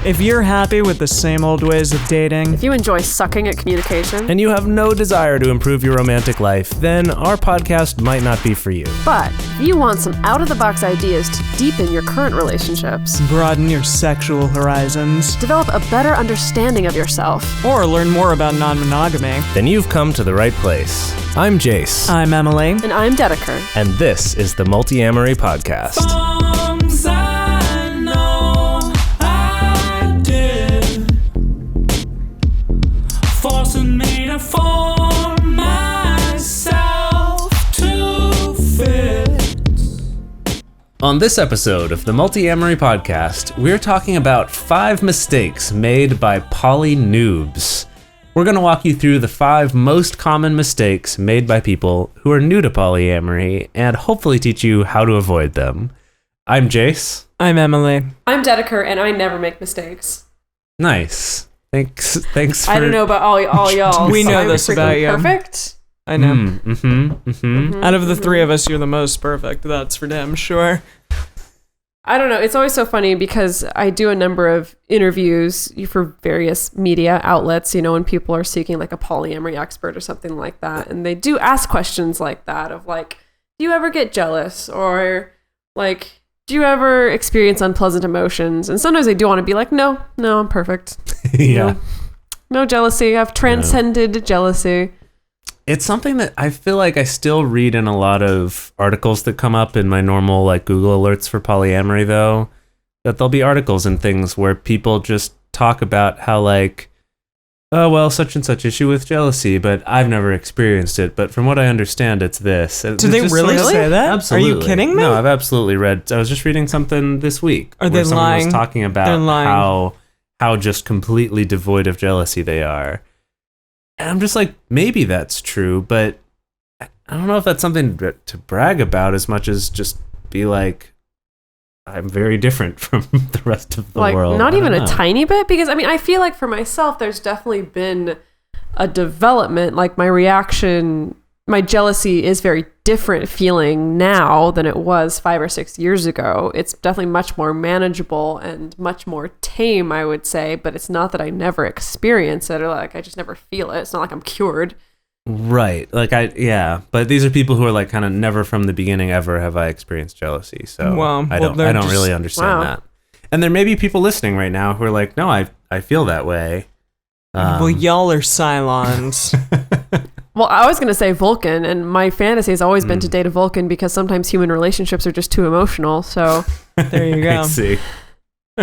If you're happy with the same old ways of dating, If you enjoy sucking at communication, and you have no desire to improve your romantic life, then our podcast might not be for you. but if you want some out-of-the-box ideas to deepen your current relationships, broaden your sexual horizons, develop a better understanding of yourself, or learn more about non-monogamy, Then you've come to the right place. I'm Jase, I'm Emily. and I'm Dedeker. and this is the Multiamory podcast. Songs I know I did, forcing me to form myself to fit. On this episode of the Multiamory podcast, we're talking about 5 mistakes made by poly-noobs. We're going to walk you through the 5 most common mistakes made by people who are new to polyamory and hopefully teach you how to avoid them. I'm Jase. I'm Emily. I'm Dedeker, and I never make mistakes. Nice. Thanks for... I don't know about all y'all. We know I'm this freaking about you. Perfect. I know. Mm-hmm. Out of the 3 of us, you're the most perfect. That's for damn sure. I don't know. It's always so funny because I do a number of interviews for various media outlets, when people are seeking like a polyamory expert or something like that. And they do ask questions like that of like, do you ever get jealous? Or like, do you ever experience unpleasant emotions? And sometimes I do want to be like, no, I'm perfect. Yeah. No jealousy. I've transcended jealousy. It's something that I feel like I still read in a lot of articles that come up in my normal like Google alerts for polyamory though, that there'll be articles and things where people just talk about how like, oh, well, such and such issue with jealousy, but I've never experienced it. But from what I understand, it's this. Do they really say that? Absolutely. Are you kidding me? No, I've absolutely read. I was just reading something this week. Are they where someone lying? was talking They're about lying. how just completely devoid of jealousy they are. And I'm just like, maybe that's true, but I don't know if that's something to brag about as much as just be like, I'm very different from the rest of the world. Not I even don't a know. tiny bit, because I feel like for myself, there's definitely been a development. Like my jealousy is very different feeling now than it was 5 or 6 years ago. It's definitely much more manageable and much more tame, I would say, but it's not that I never experience it or like I just never feel it. It's not like I'm cured. Right. But these are people who are like kind of never from the beginning ever have I experienced jealousy. So I don't really understand that. And there may be people listening right now who are like, no, I feel that way. Well, y'all are Cylons. Well, I was going to say Vulcan, and my fantasy has always been to date a Vulcan because sometimes human relationships are just too emotional. So There you go. I see.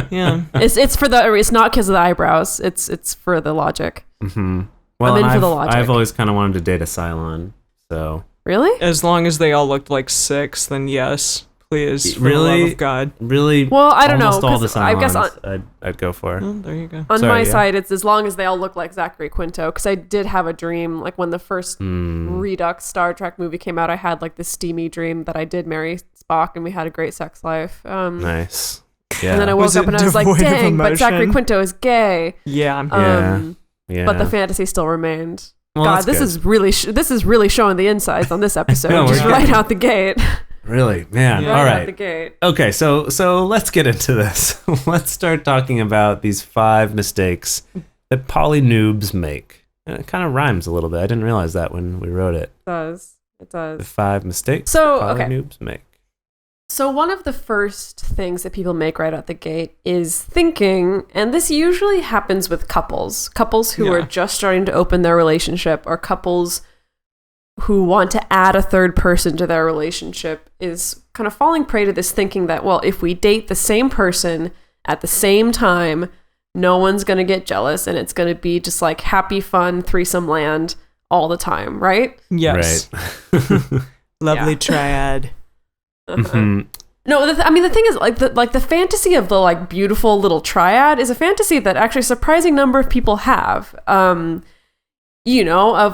Yeah. it's not because of the eyebrows. It's for the logic. Mm-hmm. Well, I'm in for the logic. I've always kind of wanted to date a Cylon, so Really? As long as they all looked like 6, then yes. Please. For Really? the love of God. really. Well, I don't know, almost all the 'cause I guess Cylons I'd go for. Oh, there you go. On Sorry, my yeah. side, it's as long as they all look like Zachary Quinto, because I did have a dream, like when the first Redux Star Trek movie came out, I had like this steamy dream that I did marry Spock and we had a great sex life. Nice. Yeah. And then I Was woke up it and I was like, devoid of dang, but Zachary emotion? Quinto is gay. Yeah. Yeah. But the fantasy still remained. Well, God, that's this good. is really showing the insides on this episode, No, we're just good. right out the gate. Really, man. Yeah. All Right out the right. gate. Okay, so let's get into this. Let's start talking about these 5 mistakes that poly-noobs make. And it kind of rhymes a little bit. I didn't realize that when we wrote it. It The does. 5 mistakes So, that okay. poly-noobs make. So one of the first things that people make right out the gate is thinking, and this usually happens with couples who are just starting to open their relationship, or couples who want to add a third person to their relationship, is kind of falling prey to this thinking that, well, if we date the same person at the same time, no one's going to get jealous and it's going to be just like happy, fun, threesome land all the time, right? Yes. Right. Lovely Yeah. triad. Mhm. No, the thing is, like the fantasy of the like beautiful little triad is a fantasy that actually a surprising number of people have. Of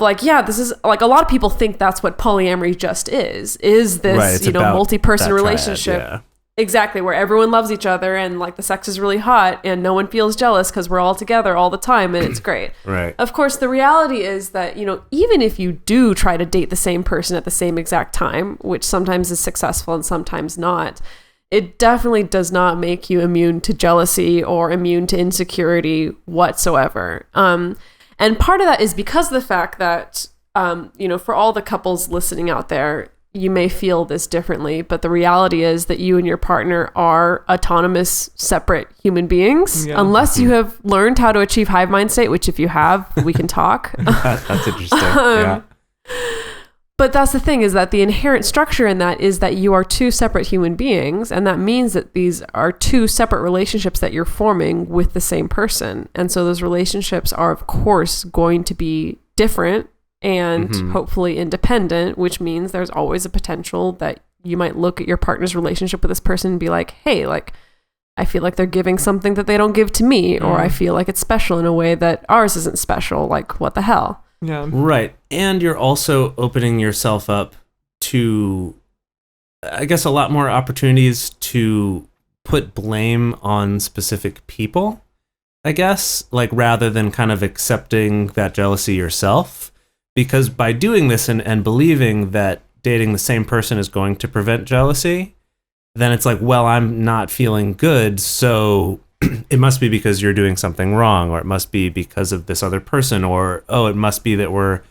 like, yeah, this is like a lot of people think that's what polyamory just is this, Right, it's about multi-person that triad, relationship. yeah. Exactly, where everyone loves each other and like the sex is really hot and no one feels jealous because we're all together all the time and it's great. Right. Of course, the reality is that, even if you do try to date the same person at the same exact time, which sometimes is successful and sometimes not, it definitely does not make you immune to jealousy or immune to insecurity whatsoever. And part of that is because of the fact that, for all the couples listening out there, you may feel this differently, but the reality is that you and your partner are autonomous, separate human beings, unless you have learned how to achieve hive mind state, which if you have, we can talk. That's interesting. Yeah. But that's the thing, is that the inherent structure in that is that you are two separate human beings, and that means that these are two separate relationships that you're forming with the same person. And so those relationships are, of course, going to be different and hopefully independent, which means there's always a potential that you might look at your partner's relationship with this person and be like, hey, like, I feel like they're giving something that they don't give to me, or I feel like it's special in a way that ours isn't special. Like, what the hell? Yeah. Right. And you're also opening yourself up to, I guess, a lot more opportunities to put blame on specific people, I guess, like rather than kind of accepting that jealousy yourself. Because by doing this and believing that dating the same person is going to prevent jealousy, then it's like, well, I'm not feeling good, so it must be because you're doing something wrong, or it must be because of this other person, or, oh, it must be that we're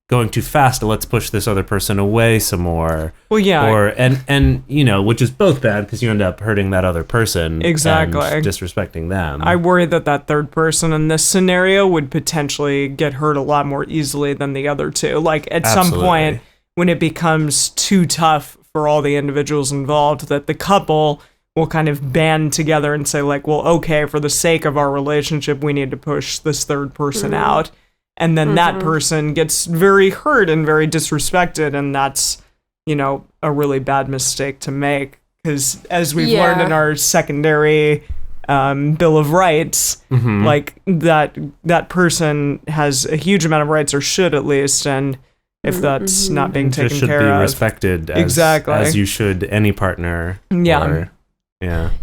going too fast, let's push this other person away some more. Well, yeah. Or, and which is both bad because you end up hurting that other person. Exactly. And disrespecting them. I worry that third person in this scenario would potentially get hurt a lot more easily than the other two. Like, at some point, when it becomes too tough for all the individuals involved, that the couple will kind of band together and say, like, well, okay, for the sake of our relationship, we need to push this third person out. And then that person gets very hurt and very disrespected. And that's, a really bad mistake to make. Because as we've learned in our secondary Bill of Rights, like that person has a huge amount of rights, or should at least. And if that's not being taken should care be of. respected as you should any partner. Yeah.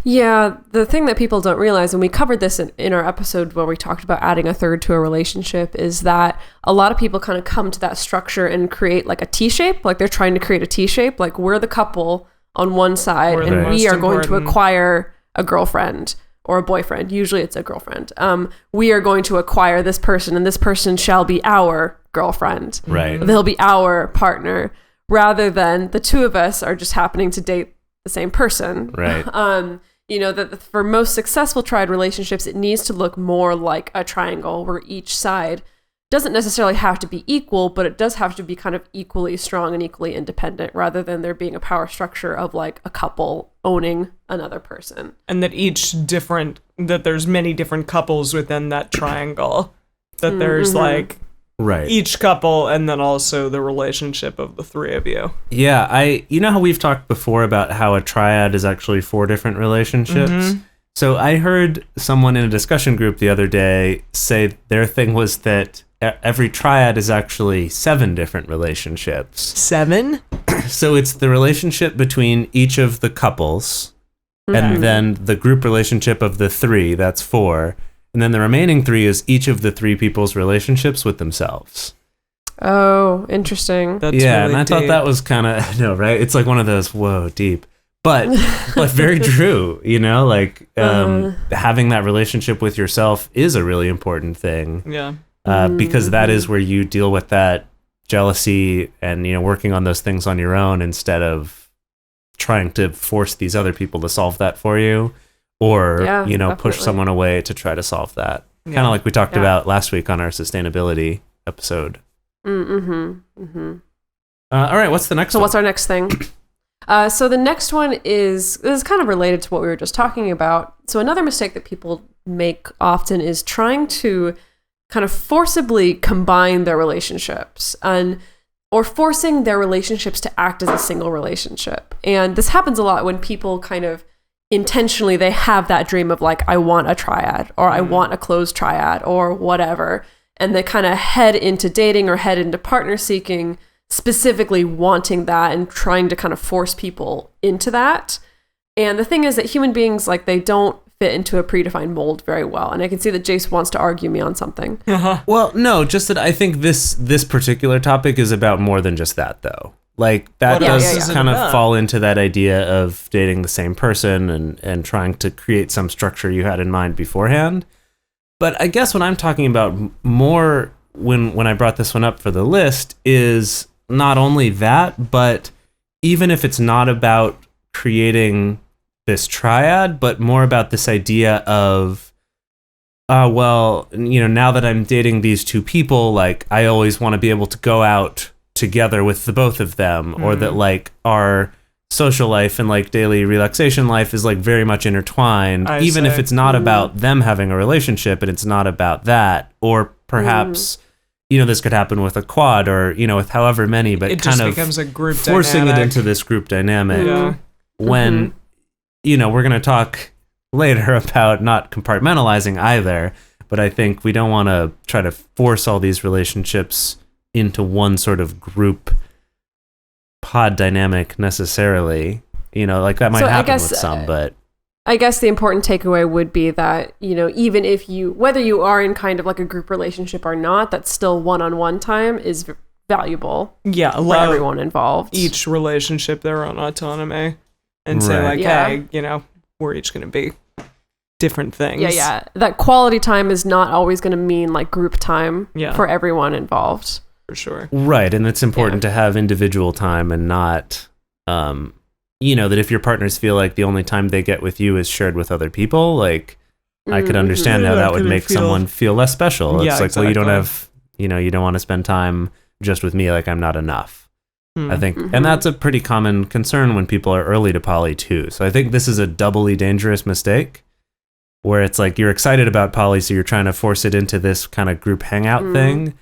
Yeah, the thing that people don't realize, and we covered this in our episode where we talked about adding a third to a relationship, is that a lot of people kind of come to that structure and create like a T-shape, like they're trying to create a T-shape, like we're the couple on one side and we are going to acquire a girlfriend or a boyfriend. Usually it's a girlfriend. We are going to acquire this person, and this person shall be our girlfriend. Right. They'll be our partner, rather than the two of us are just happening to date the same person. Right. That for most successful triad relationships, it needs to look more like a triangle where each side doesn't necessarily have to be equal, but it does have to be kind of equally strong and equally independent, rather than there being a power structure of like a couple owning another person. And that there's many different couples within that triangle. That there's like each couple, and then also the relationship of the three of you. Yeah, you know how we've talked before about how a triad is actually 4 different relationships? So I heard someone in a discussion group the other day say their thing was that every triad is actually 7 different relationships. 7? So it's the relationship between each of the couples, and then the group relationship of the 3, that's 4. And then the remaining 3 is each of the 3 people's relationships with themselves. Oh, interesting. That's really and I thought that was kind of, right? It's like one of those, whoa, deep. But very true, like having that relationship with yourself is a really important thing. Yeah. Because that is where you deal with that jealousy and, working on those things on your own instead of trying to force these other people to solve that for you. Or, push someone away to try to solve that. Kind of like we talked about last week on our sustainability episode. All right, what's the next one? So what's our next thing? So the next one is kind of related to what we were just talking about. So another mistake that people make often is trying to kind of forcibly combine their relationships or forcing their relationships to act as a single relationship. And this happens a lot when people kind of intentionally, they have that dream of like, I want a triad, or I want a closed triad, or whatever. And they kind of head into dating or head into partner seeking, specifically wanting that and trying to kind of force people into that. And the thing is that human beings, like, they don't fit into a predefined mold very well. And I can see that Jase wants to argue me on something. Well, no, just that I think this particular topic is about more than just that, though. Like that does kind of enough. fall into that idea of dating the same person and trying to create some structure you had in mind beforehand. But I guess what I'm talking about more when I brought this one up for the list is not only that, but even if it's not about creating this triad, but more about this idea of, well, you know, now that I'm dating these two people, like I always want to be able to go out together with the both of them, or that like our social life and like daily relaxation life is like very much intertwined, even if it's not about them having a relationship and it's not about that. Or perhaps you know, this could happen with a quad, or you know, with however many, but it kind just of becomes a group forcing dynamic. it into this group dynamic. Yeah. When you know, we're going to talk later about not compartmentalizing either, but I think we don't want to try to force all these relationships into one sort of group pod dynamic necessarily. You know, like that might happen with some, but I guess the important takeaway would be that, you know, even if whether you are in kind of like a group relationship or not, that still one-on-one time is valuable. Yeah, for everyone involved. Each relationship their own autonomy, and say like, hey, you know, we're each going to be different things. Yeah. That quality time is not always going to mean like group time for everyone involved. For sure. Right, and it's important to have individual time and not, you know, that if your partners feel like the only time they get with you is shared with other people, like, I could understand how that would make someone feel less special. It's like, well, you don't have, you know, you don't want to spend time just with me, like I'm not enough. I think, and that's a pretty common concern when people are early to poly too. So I think this is a doubly dangerous mistake, where it's like you're excited about poly, so you're trying to force it into this kind of group hangout thing,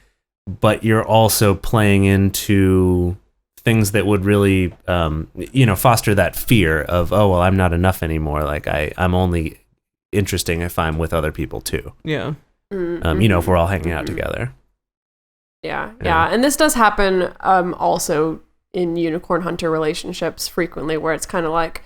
but you're also playing into things that would really, you know, foster that fear of, oh, well, I'm not enough anymore. Like I'm only interesting if I'm with other people too. Yeah. You know, if we're all hanging out together. Yeah. And this does happen also in unicorn hunter relationships frequently, where it's kind of like,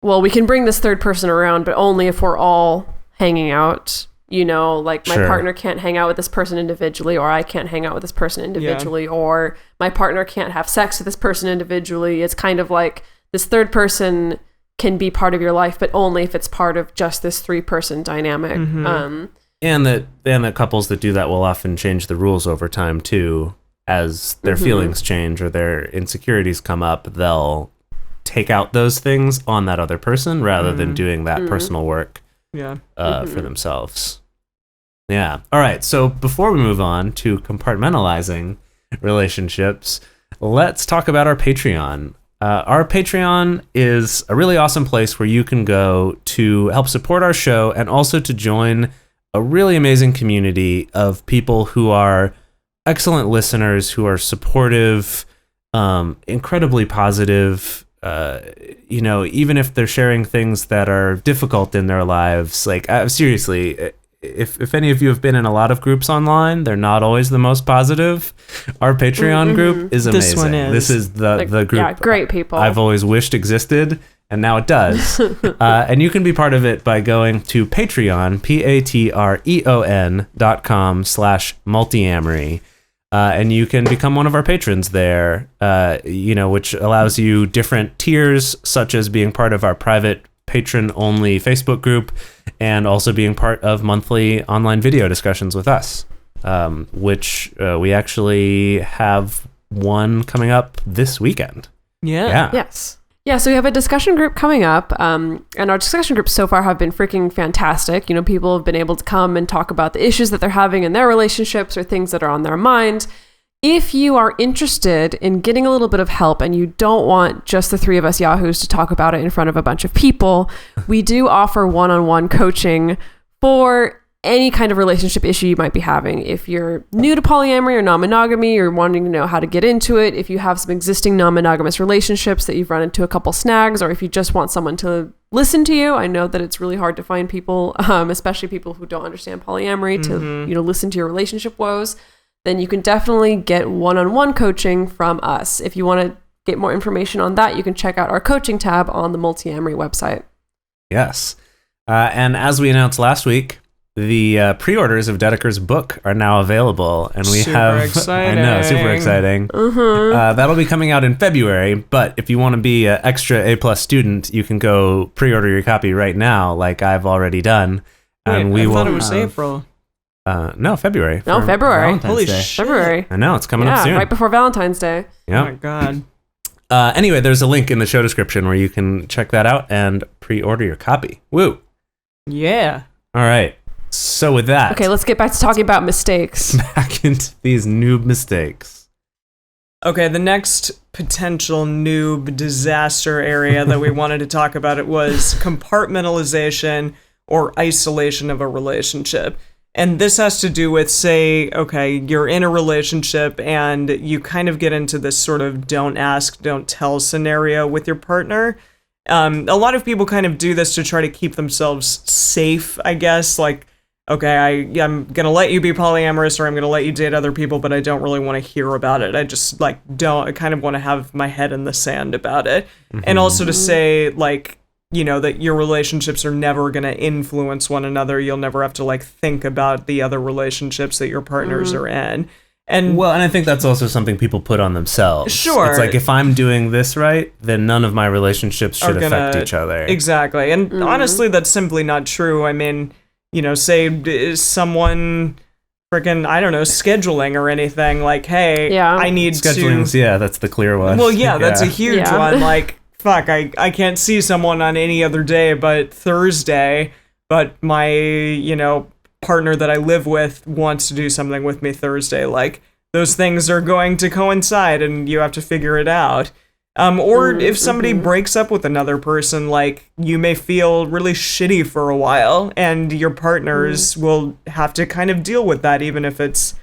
well, we can bring this third person around, but only if we're all hanging out. You know, like my partner can't hang out with this person individually, or I can't hang out with this person individually, or my partner can't have sex with this person individually. It's kind of like this third person can be part of your life, but only if it's part of just this 3-person dynamic. And that couples that do that will often change the rules over time too, as their feelings change or their insecurities come up. They'll take out those things on that other person rather than doing that personal work for themselves. Yeah. All right. So before we move on to compartmentalizing relationships, let's talk about our Patreon. Our Patreon is a really awesome place where you can go to help support our show and also to join a really amazing community of people who are excellent listeners, who are supportive, incredibly positive. You know, even if they're sharing things that are difficult in their lives, like seriously, if any of you have been in a lot of groups online, they're not always the most positive. Our Patreon group is amazing. This one is. This is the group. Yeah, great people. I've always wished existed, and now it does. And you can be part of it by going to Patreon, patreon.com/multiamory. And you can become one of our patrons there, you know, which allows you different tiers, such as being part of our private patron-only Facebook group, and also being part of monthly online video discussions with us, which we actually have one coming up this weekend. Yeah. Yes. Yeah, so we have a discussion group coming up, and our discussion groups so far have been freaking fantastic. You know, people have been able to come and talk about the issues that they're having in their relationships or things that are on their mind. If you are interested in getting a little bit of help and you don't want just the 3 of us yahoos to talk about it in front of a bunch of people, we do offer one-on-one coaching for any kind of relationship issue you might be having. If you're new to polyamory or non-monogamy, or wanting to know how to get into it, if you have some existing non-monogamous relationships that you've run into a couple snags, or if you just want someone to listen to you. I know that it's really hard to find people, especially people who don't understand polyamory, to you know, listen to your relationship woes. Then you can definitely get one-on-one coaching from us. If you want to get more information on that, you can check out our coaching tab on the Multiamory website. Yes. And as we announced last week, the pre-orders of Dedeker's book are now available, and we Super exciting. I know, super exciting. That'll be coming out in February, but if you want to be an extra A+ student, you can go pre-order your copy right now, like I've already done. And Wait, we I thought will it was April. No, February. No, for February. Valentine's Holy Day. shit. February. I know, it's coming up Yeah, soon. right before Valentine's Day. Oh my Yeah. god. Anyway, there's a link in the show description where you can check that out and pre-order your copy. Woo! Yeah. All right. So with that, Okay, let's get back to talking about mistakes. back into these noob mistakes. Okay, the next potential noob disaster area that we wanted to talk about it was compartmentalization or isolation of a relationship. And this has to do with, say, okay, you're in a relationship and you kind of get into this sort of don't ask, don't tell scenario with your partner. A lot of people kind of do this to try to keep themselves safe, I guess. Like, okay, I'm going to let you be polyamorous or I'm going to let you date other people, but I don't really want to hear about it. I just, like, I kind of want to have my head in the sand about it. And also to say, like, you know, that your relationships are never going to influence one another. You'll never have to, like, think about the other relationships that your partners are in. And Well, and I think that's also something people put on themselves. Sure. It's like, if I'm doing this right, then none of my relationships should affect each other. Exactly. And honestly, that's simply not true. I mean, you know, say is someone freaking, I don't know, scheduling or anything, like, hey, Yeah. I need Scheduling's, to... yeah, that's the clear one. Well, yeah, that's a huge Yeah. one. Like, fuck, I can't see someone on any other day but Thursday, but my, you know, partner that I live with wants to do something with me Thursday. Like, those things are going to coincide and you have to figure it out. Or if somebody breaks up with another person, like, you may feel really shitty for a while and your partners will have to kind of deal with that, even if it's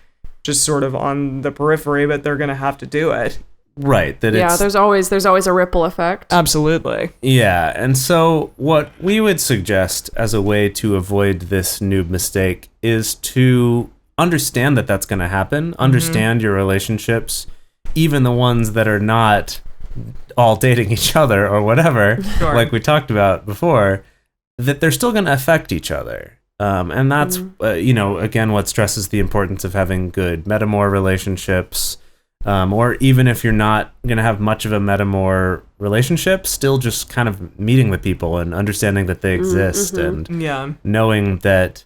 just sort of on the periphery, but they're going to have to do it. Right. That Yeah, it's, there's always a ripple effect. Absolutely. Yeah, and so what we would suggest as a way to avoid this noob mistake is to understand that that's going to happen, understand your relationships, even the ones that are not all dating each other or whatever, Sure. like we talked about before, that they're still going to affect each other. And that's, you know, again, what stresses the importance of having good metamor relationships. Or even if you're not going to have much of a metamor relationship, still just kind of meeting with people and understanding that they exist and Yeah. knowing that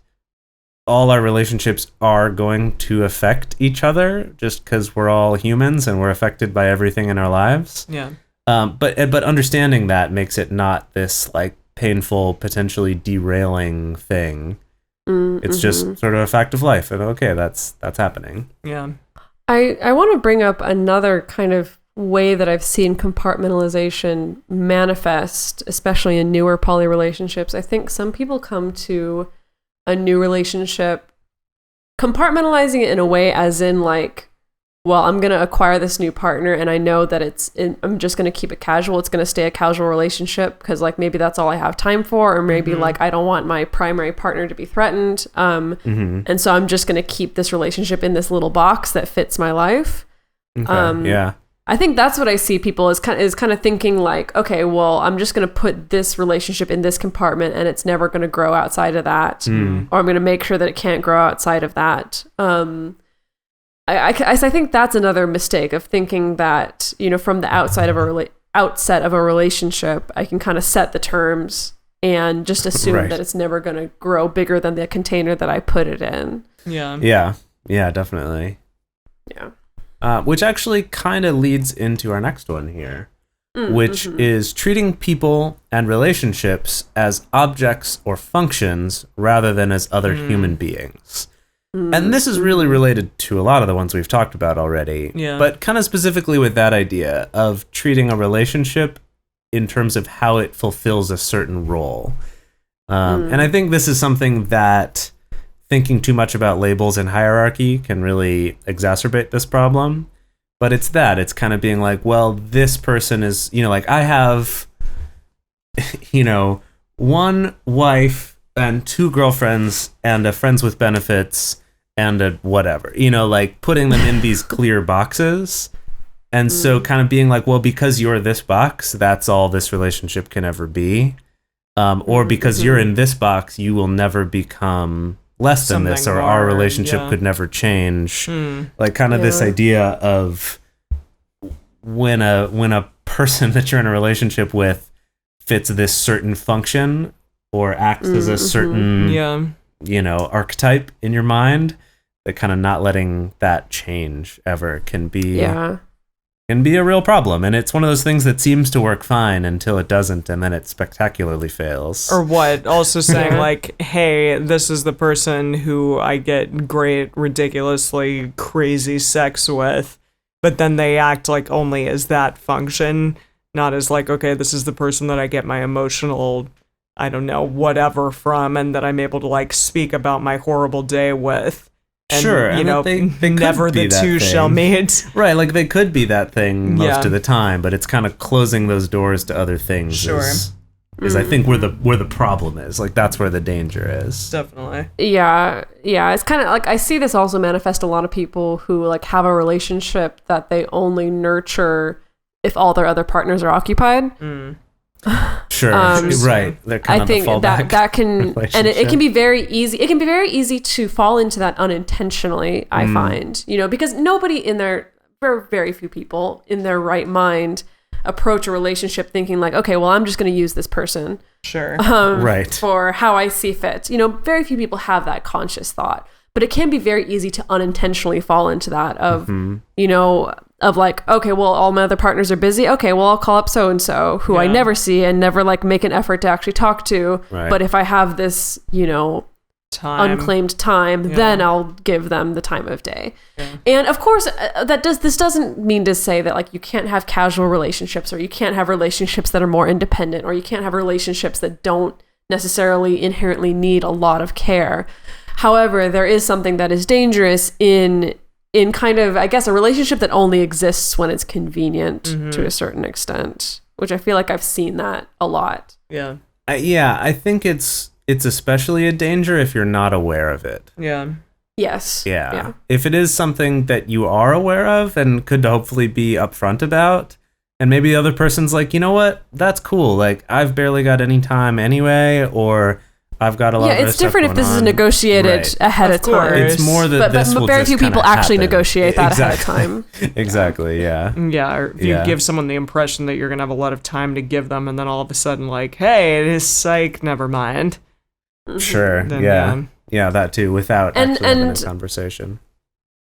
all our relationships are going to affect each other just because we're all humans and we're affected by everything in our lives. Yeah. But understanding that makes it not this like painful, potentially derailing thing. It's just sort of a fact of life, and okay, that's happening. Yeah. I want to bring up another kind of way that I've seen compartmentalization manifest, especially in newer poly relationships. I think some people come to a new relationship compartmentalizing it in a way as in like, well, I'm going to acquire this new partner and I know that I'm just going to keep it casual. It's going to stay a casual relationship because like maybe that's all I have time for, or maybe like I don't want my primary partner to be threatened. And so I'm just going to keep this relationship in this little box that fits my life. Okay, yeah. I think that's what I see people is kind of thinking like, okay, well, I'm just going to put this relationship in this compartment and it's never going to grow outside of that. Or I'm going to make sure that it can't grow outside of that. I think that's another mistake of thinking that, you know, from the outset of a relationship, I can kind of set the terms and just assume that it's never going to grow bigger than the container that I put it in. Yeah. Yeah, definitely. Yeah. Which actually kind of leads into our next one here, which is treating people and relationships as objects or functions rather than as other human beings. And this is really related to a lot of the ones we've talked about already, but kind of specifically with that idea of treating a relationship in terms of how it fulfills a certain role. And I think this is something that thinking too much about labels and hierarchy can really exacerbate this problem. But it's kind of being like, well, this person is, you know, like I have, you know, one wife and two girlfriends and a friends with benefits and a whatever, you know, like putting them in these clear boxes. And so kind of being like, well, because you're this box, that's all this relationship can ever be. Or because you're in this box, you will never become less than this, or our relationship could never change. Like kind of this idea of when a person that you're in a relationship with fits this certain function or acts as a certain archetype in your mind, that kind of not letting that change ever can be a real problem. And it's one of those things that seems to work fine until it doesn't, and then it spectacularly fails. Or what? Also saying like, hey, this is the person who I get great, ridiculously crazy sex with, but then they act like only as that function, not as like, okay, this is the person that I get my emotional, I don't know, whatever from, and that I'm able to like speak about my horrible day with. And, sure, you know, they never the two shall meet. Right, like they could be that thing most of the time, but it's kind of closing those doors to other things. Sure. Is I think where the problem is. Like that's where the danger is. Definitely. Yeah. It's kind of like I see this also manifest a lot of people who like have a relationship that they only nurture if all their other partners are occupied. Sure, right. They're kind I think that can, and it can be very easy. It can be very easy to fall into that unintentionally. I find, because nobody very few people in their right mind approach a relationship thinking like, okay, well, I'm just going to use this person, right, for how I see fit. Very few people have that conscious thought, but it can be very easy to unintentionally fall into that of, of like, okay, well, all my other partners are busy. Okay, well, I'll call up so-and-so who I never see and never like make an effort to actually talk to. Right. But if I have this, unclaimed time, then I'll give them the time of day. And of course, this doesn't mean to say that like you can't have casual relationships, or you can't have relationships that are more independent, or you can't have relationships that don't necessarily inherently need a lot of care. However, there is something that is dangerous in kind of, I guess, a relationship that only exists when it's convenient to a certain extent, which I feel like I've seen that a lot. Yeah. I think it's especially a danger if you're not aware of it. Yeah. Yes. Yeah. If it is something that you are aware of and could hopefully be upfront about, and maybe the other person's like, you know what, that's cool. Like, I've barely got any time anyway, or I've got a lot of it's different if this is negotiated ahead of time. It's more that but very few people actually negotiate that ahead of time. Exactly, yeah. Yeah, or if you give someone the impression that you're going to have a lot of time to give them, and then all of a sudden like, hey, it is psych, never mind. Sure, then, yeah, that too, without actually having a conversation.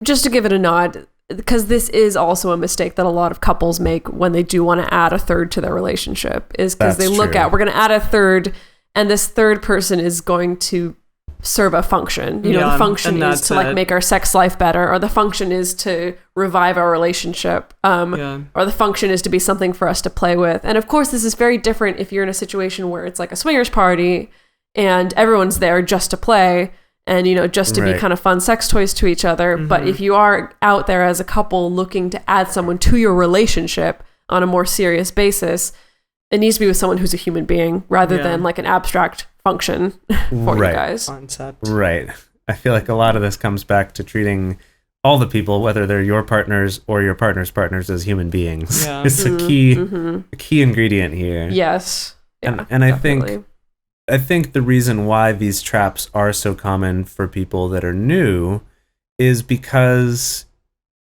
Just to give it a nod, because this is also a mistake that a lot of couples make when they do want to add a third to their relationship, is because they look at, we're going to add a third, and this third person is going to serve a function. The function is to like make our sex life better, or the function is to revive our relationship, or the function is to be something for us to play with. And of course, this is very different if you're in a situation where it's like a swingers party and everyone's there just to play and, just to be kind of fun sex toys to each other. But if you are out there as a couple looking to add someone to your relationship on a more serious basis, it needs to be with someone who's a human being rather than like an abstract function for you guys. Concept. Right. I feel like a lot of this comes back to treating all the people, whether they're your partners or your partner's partners, as human beings. Yeah. It's a key ingredient here. Yes. Yeah, and I think the reason why these traps are so common for people that are new is because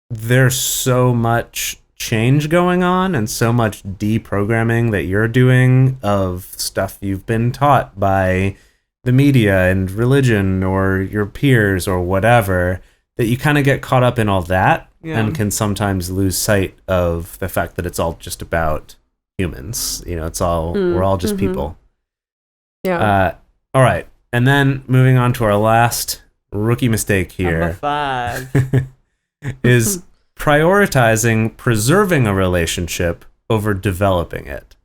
there's so much change going on and so much deprogramming that you're doing of stuff you've been taught by the media and religion or your peers or whatever, that you kind of get caught up in all that and can sometimes lose sight of the fact that it's all just about humans. It's all, we're all just people. Yeah. All right. And then moving on to our last rookie mistake here. Number 5. is prioritizing preserving a relationship over developing it.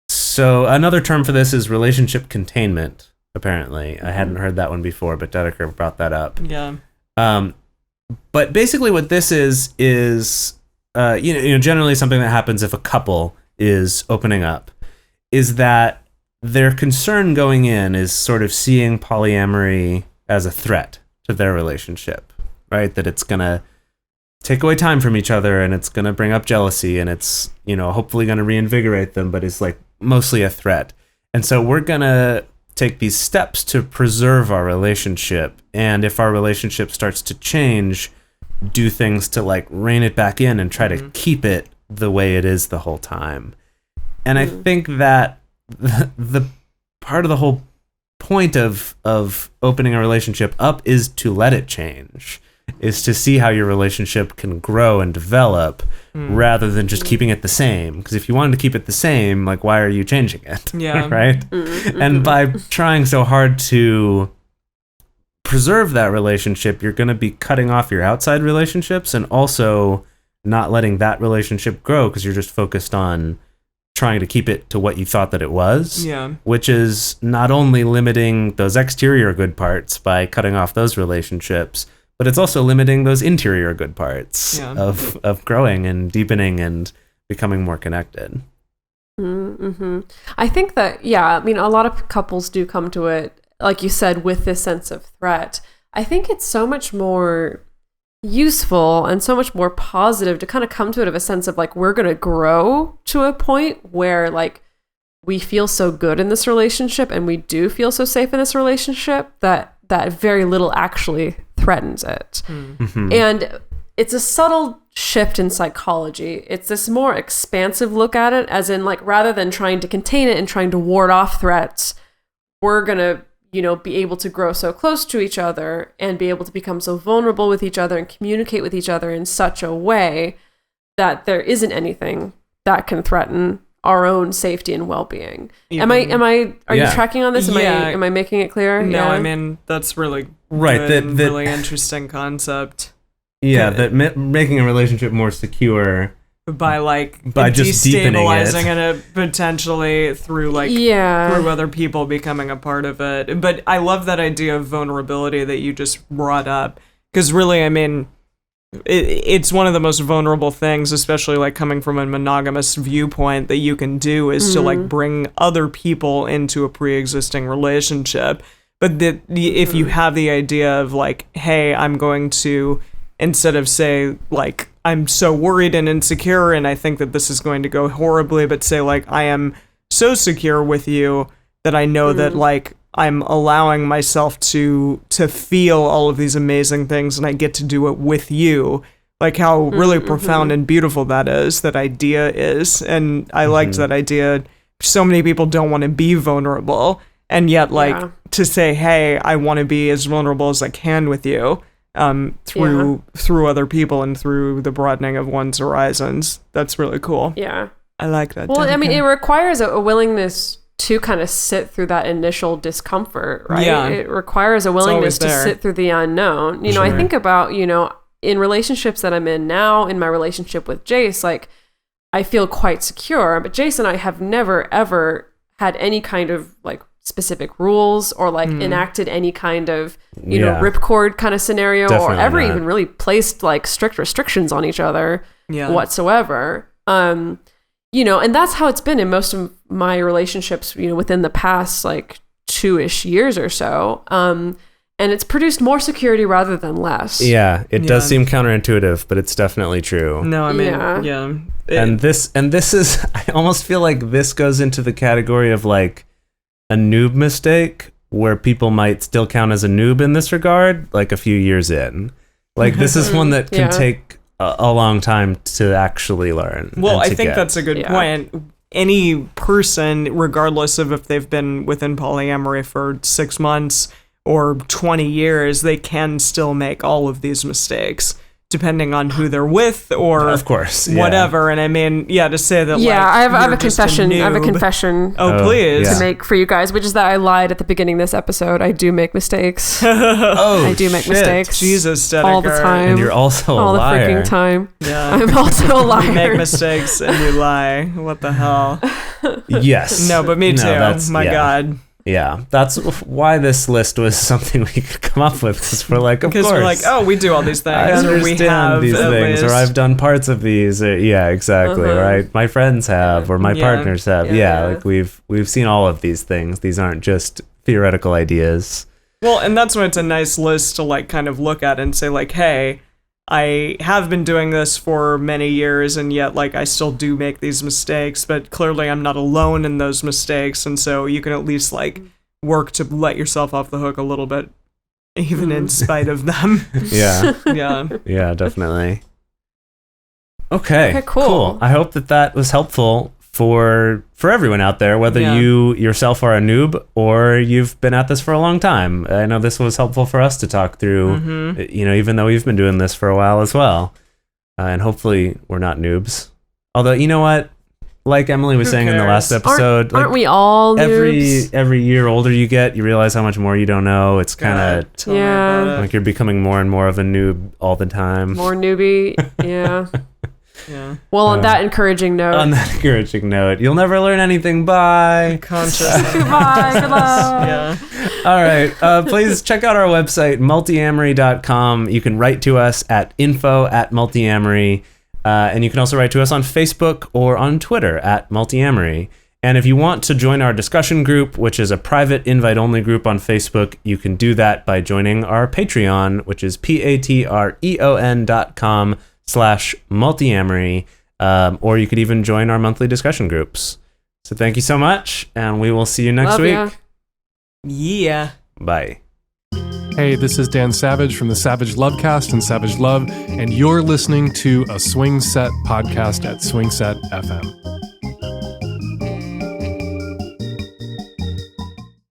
So another term for this is relationship containment, apparently. I hadn't heard that one before, but Dedeker brought that up. Yeah. But basically what this is generally something that happens if a couple is opening up, is that their concern going in is sort of seeing polyamory as a threat to their relationship, right? That it's going to take away time from each other, and it's going to bring up jealousy, and it's, hopefully going to reinvigorate them, but it's like mostly a threat. And so we're going to take these steps to preserve our relationship. And if our relationship starts to change, do things to like rein it back in and try to keep it the way it is the whole time. And I think that the part of the whole point of opening a relationship up is to let it change, is to see how your relationship can grow and develop rather than just keeping it the same. Because if you wanted to keep it the same, like, why are you changing it? Yeah. Right? And by trying so hard to preserve that relationship, you're going to be cutting off your outside relationships and also not letting that relationship grow because you're just focused on trying to keep it to what you thought that it was. Yeah. Which is not only limiting those exterior good parts by cutting off those relationships, but it's also limiting those interior good parts of growing and deepening and becoming more connected. I think that, I mean, a lot of couples do come to it, like you said, with this sense of threat. I think it's so much more useful and so much more positive to kind of come to it of a sense of like, we're going to grow to a point where like we feel so good in this relationship and we do feel so safe in this relationship that very little actually threatens it. And it's a subtle shift in psychology. It's this more expansive look at it, as in like, rather than trying to contain it and trying to ward off threats, we're going to, be able to grow so close to each other and be able to become so vulnerable with each other and communicate with each other in such a way that there isn't anything that can threaten our own safety and well-being. Are you tracking on this? Am I making it clear? No, I mean, that's really right. That really interesting concept. Yeah, that making a relationship more secure by just deepening destabilizing it potentially through through other people becoming a part of it. But I love that idea of vulnerability that you just brought up, because really, I mean, it's one of the most vulnerable things, especially like coming from a monogamous viewpoint, that you can do is to like bring other people into a pre-existing relationship. But if you have the idea of like, hey, I'm going to, instead of say like, I'm so worried and insecure and I think that this is going to go horribly, but say like, I am so secure with you that I know that like I'm allowing myself to feel all of these amazing things and I get to do it with you. Like how really profound and beautiful that idea is. And I liked that idea. So many people don't want to be vulnerable. And yet like to say, hey, I want to be as vulnerable as I can with you. Through other people and through the broadening of one's horizons. That's really cool. Yeah. I like that. Well, I mean, it requires a willingness to kind of sit through that initial discomfort, right? Yeah. It requires a willingness to sit through the unknown. I think about, in relationships that I'm in now, in my relationship with Jase, like I feel quite secure, but Jase and I have never ever had any kind of like specific rules or like enacted any kind of ripcord kind of scenario. Definitely or ever not. Even really placed like strict restrictions on each other whatsoever. And that's how it's been in most of my relationships, within the past like 2-ish years or so. And it's produced more security rather than less. Yeah, it does seem counterintuitive, but it's definitely true. No, I mean, And this is, I almost feel like this goes into the category of like a noob mistake, where people might still count as a noob in this regard, like a few years in. Like this is one that can take a long time to actually learn. Well, I think that's a good point. Any person, regardless of if they've been within polyamory for 6 months or 20 years, they can still make all of these mistakes, depending on who they're with or of course whatever. And I mean, to say that I have a confession. I have a confession. Oh, please. To make for you guys, which is that I lied at the beginning of this episode. I do make mistakes. I do make mistakes. Jesus, Dedeker. All the time. And you're also all a liar. The freaking time. Yeah. I'm also a liar. You make mistakes and you lie. What the hell? Yes. No, but me too. My God. Yeah, that's why this list was something we could come up with, because we're like, of course. Because we're like, oh, we do all these things. I understand these things, or I've done parts of these. Yeah, exactly, right? My friends have, or my partners have. Yeah, like we've seen all of these things. These aren't just theoretical ideas. Well, and that's when it's a nice list to like kind of look at and say like, hey, I have been doing this for many years, and yet like I still do make these mistakes, but clearly I'm not alone in those mistakes, and so you can at least like work to let yourself off the hook a little bit, even in spite of them. Yeah. Yeah. Definitely. Okay, cool. I hope that was helpful for everyone out there, whether you yourself are a noob or you've been at this for a long time. I know this was helpful for us to talk through, even though we've been doing this for a while as well. And hopefully we're not noobs. Although, you know what? Like Emily was saying in the last episode, aren't we all noobs? Every year older you get, you realize how much more you don't know. It's kind of like you're becoming more and more of a noob all the time. More newbie, yeah. Yeah. Well, on that encouraging note, you'll never learn anything. Bye. Conscious. Goodbye. Good luck. Yeah. All right. Please check out our website, multiamory.com. You can write to us at info@multiamory. And you can also write to us on Facebook or on Twitter @Multiamory. And if you want to join our discussion group, which is a private invite-only group on Facebook, you can do that by joining our Patreon, which is patreon.com/multiamory. Or you could even join our monthly discussion groups. So thank you so much, and we will see you next week. Ya. Yeah. Bye. Hey, this is Dan Savage from the Savage Lovecast and Savage Love, and you're listening to a Swing Set podcast at Swing Set FM.